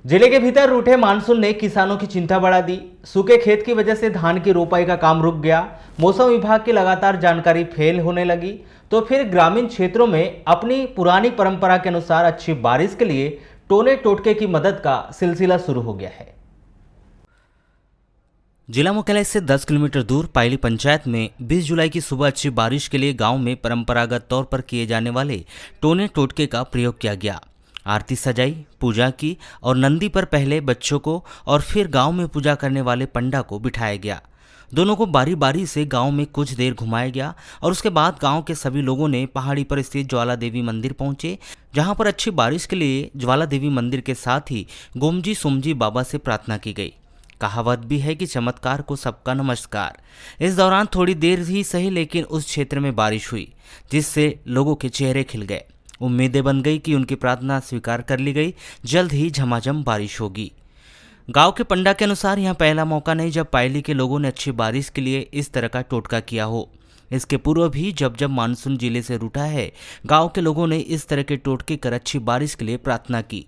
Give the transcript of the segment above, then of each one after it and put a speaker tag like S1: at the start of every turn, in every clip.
S1: जिले के भीतर रूठे मानसून ने किसानों की चिंता बढ़ा दी। सूखे खेत की वजह से धान की रोपाई का काम रुक गया। मौसम विभाग की लगातार जानकारी फेल होने लगी तो फिर ग्रामीण क्षेत्रों में अपनी पुरानी परंपरा के अनुसार अच्छी बारिश के लिए टोने टोटके की मदद का सिलसिला शुरू हो गया है। जिला मुख्यालय से 10 किलोमीटर दूर पायली पंचायत में 20 जुलाई की सुबह अच्छी बारिश के लिए गांव में परंपरागत तौर पर किए जाने वाले टोने टोटके का प्रयोग किया गया। आरती सजाई, पूजा की और नंदी पर पहले बच्चों को और फिर गांव में पूजा करने वाले पंडा को बिठाया गया। दोनों को बारी बारी से गांव में कुछ देर घुमाया गया और उसके बाद गांव के सभी लोगों ने पहाड़ी पर स्थित ज्वाला देवी मंदिर पहुंचे, जहां पर अच्छी बारिश के लिए ज्वाला देवी मंदिर के साथ ही गोमजी सोमजी बाबा से प्रार्थना की गई। कहावत भी है कि चमत्कार को सबका नमस्कार। इस दौरान थोड़ी देर ही सही लेकिन उस क्षेत्र में बारिश हुई, जिससे लोगों के चेहरे खिल गए। उम्मीदें बन गई कि उनकी प्रार्थना स्वीकार कर ली गई, जल्द ही झमाझम बारिश होगी। गांव के पंडा के अनुसार यह पहला मौका नहीं जब पायली के लोगों ने अच्छी बारिश के लिए इस तरह का टोटका किया हो। इसके पूर्व भी जब जब मानसून जिले से रूठा है, गांव के लोगों ने इस तरह के टोटके कर अच्छी बारिश के लिए प्रार्थना की।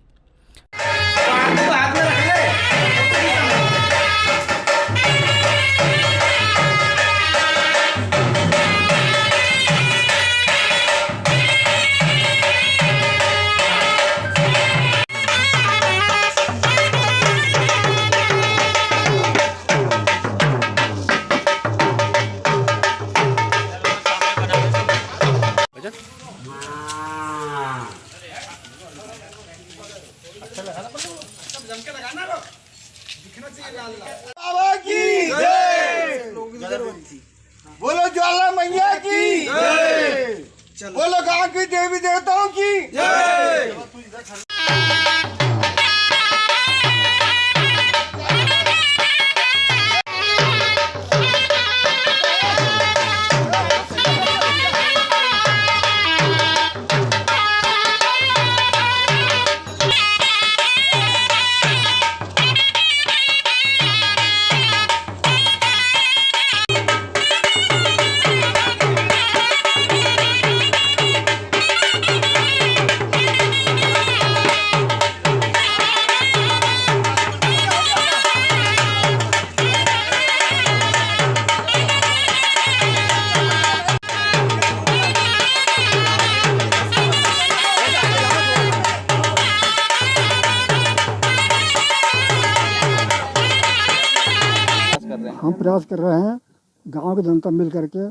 S2: बाबा की जय, बोलो ज्वाला मैया की जय, बोलो गांव की देवी देवताओं की जय।
S3: हम प्रयास कर रहे हैं गांव की जनता मिल करके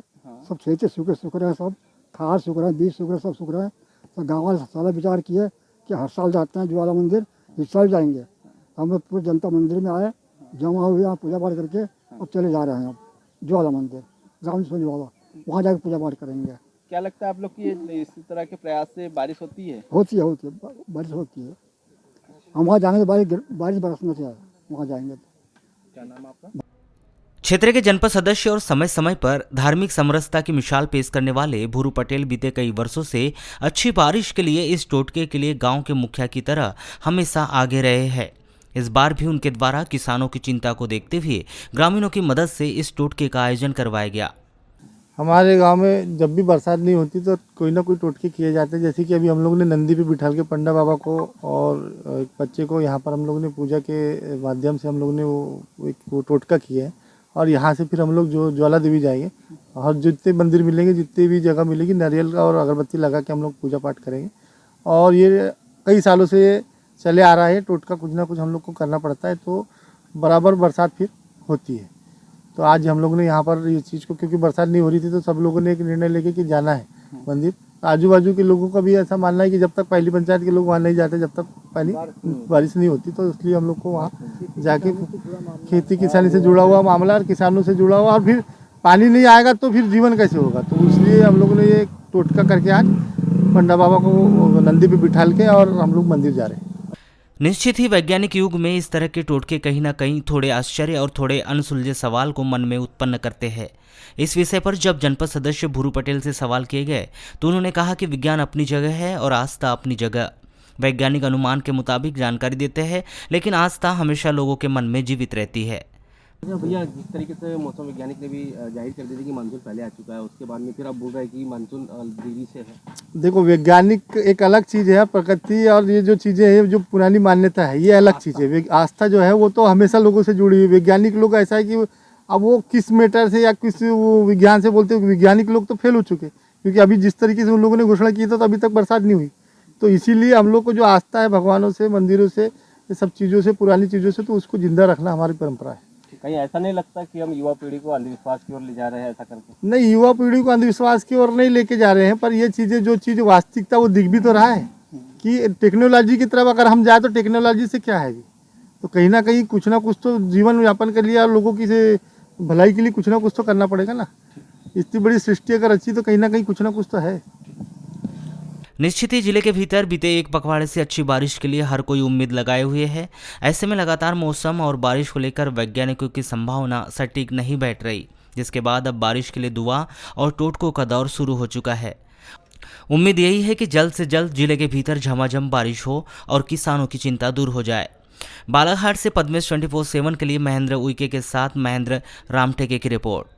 S3: सब खेत सूख रहे हैं, सब खाद सूख रहे हैं, बीज सूख रहे हैं, सब सूख रहे हैं। तो गाँव वाले सारा विचार किए कि हर साल जाते हैं ज्वाला मंदिर, इस साल जाएंगे। हम लोग पूरी जनता मंदिर में आए, जमा हुए, यहाँ पूजा पाठ करके अब चले जा रहे हैं। अब ज्वाला मंदिर गाँव में ज्वाला, वहाँ जाकर पूजा पाठ करेंगे।
S4: क्या लगता है आप लोग की इस तरह के प्रयास से बारिश होती है?
S3: होती है बारिश होती है। हम वहाँ जाएंगे तो बारिश बरसना चाहिए, वहाँ जाएंगे।
S4: क्या नाम आपका?
S1: क्षेत्र के जनपद सदस्य और समय समय पर धार्मिक समरसता की मिसाल पेश करने वाले भूरू पटेल बीते कई वर्षों से अच्छी बारिश के लिए इस टोटके के लिए गांव के मुखिया की तरह हमेशा आगे रहे हैं। इस बार भी उनके द्वारा किसानों की चिंता को देखते हुए ग्रामीणों की मदद से इस टोटके का आयोजन करवाया गया।
S5: हमारे गांव में जब भी बरसात नहीं होती तो कोई ना कोई टोटके किए जाते हैं। जैसे कि अभी हम लोग ने नंदी पे बिठाल के पंडा बाबा को और एक बच्चे को यहाँ पर हम लोग ने पूजा के माध्यम से हम लोग ने वो टोटका किया है। और यहाँ से फिर हम लोग जो ज्वाला देवी जाएंगे और जितने मंदिर मिलेंगे, जितनी भी जगह मिलेगी, नारियल का और अगरबत्ती लगा के हम लोग पूजा पाठ करेंगे। और ये कई सालों से चले आ रहा है, टोटका कुछ ना कुछ हम लोग को करना पड़ता है, तो बराबर बरसात फिर होती है। तो आज हम लोग ने यहाँ पर ये चीज़ को, क्योंकि बरसात नहीं हो रही थी, तो सब लोगों ने एक निर्णय लेके कि जाना है मंदिर। आजू बाजू के लोगों का भी ऐसा मानना है कि जब तक पहली पंचायत के लोग वहाँ नहीं जाते, जब तक पहली बारिश नहीं होती, तो इसलिए हम लोग को वहाँ जाके खेती किसानी से जुड़ा हुआ मामला और किसानों से जुड़ा हुआ, और फिर पानी नहीं आएगा तो फिर जीवन कैसे होगा। तो इसलिए हम लोगों ने ये टोटका करके आज पंडा बाबा को नंदी पे बिठाल के और हम लोग मंदिर जा रहे हैं।
S1: निश्चित ही वैज्ञानिक युग में इस तरह के टोटके कहीं ना कहीं थोड़े आश्चर्य और थोड़े अनसुलझे सवाल को मन में उत्पन्न करते हैं। इस विषय पर जब जनपद सदस्य भूरू पटेल से सवाल किए गए तो उन्होंने कहा कि विज्ञान अपनी जगह है और आस्था अपनी जगह। वैज्ञानिक अनुमान के मुताबिक जानकारी देते हैं, लेकिन आस्था हमेशा लोगों के मन में जीवित रहती है।
S6: अच्छा भैया, जिस तरीके से मौसम वैज्ञानिक ने भी जाहिर कर दिया कि मानसून पहले आ चुका है, उसके बाद में फिर आप बोल रहे हैं कि मानसून देरी से है।
S5: देखो, वैज्ञानिक एक अलग चीज़ है, प्रकृति और ये जो चीज़ें हैं, जो पुरानी मान्यता है, ये अलग चीज़ है। आस्था जो है वो तो हमेशा लोगों से जुड़ी हुई। वैज्ञानिक लोग ऐसा है कि अब वो किस मैटर से या किस वो विज्ञान से बोलते हैं, वैज्ञानिक लोग तो फेल हो चुके, क्योंकि अभी जिस तरीके से उन लोगों ने घोषणा की था तो अभी तक बरसात नहीं हुई। तो इसीलिए हम लोग को जो आस्था है भगवानों से, मंदिरों से, ये सब चीज़ों से, पुरानी चीज़ों से, तो उसको जिंदा रखना हमारी परंपरा है।
S6: कहीं ऐसा नहीं लगता कि हम युवा पीढ़ी को अंधविश्वास की ओर ले जा रहे हैं ऐसा करके?
S5: नहीं, युवा पीढ़ी को अंधविश्वास की ओर नहीं लेके जा रहे हैं, पर ये चीज़ें, जो चीज़ वास्तविकता, वो दिख भी तो रहा है कि टेक्नोलॉजी की तरफ अगर हम जाए तो टेक्नोलॉजी से क्या है जी, तो कहीं ना कहीं कुछ ना कुछ तो जीवन यापन के लिए और लोगों की से भलाई के लिए कुछ ना कुछ तो करना पड़ेगा ना। इतनी बड़ी सृष्टि अगर अच्छी, तो कहीं ना कहीं कुछ ना कुछ तो है।
S1: निश्चित ही जिले के भीतर बीते एक पखवाड़े से अच्छी बारिश के लिए हर कोई उम्मीद लगाए हुए है। ऐसे में लगातार मौसम और बारिश को लेकर वैज्ञानिकों की संभावना सटीक नहीं बैठ रही, जिसके बाद अब बारिश के लिए दुआ और टोटकों का दौर शुरू हो चुका है। उम्मीद यही है कि जल्द से जल्द जिले के भीतर झमाझम बारिश हो और किसानों की चिंता दूर हो जाए। बालाघाट से पद्मेश 24/7 के लिए महेंद्र उइके के साथ महेंद्र रामटेके की रिपोर्ट।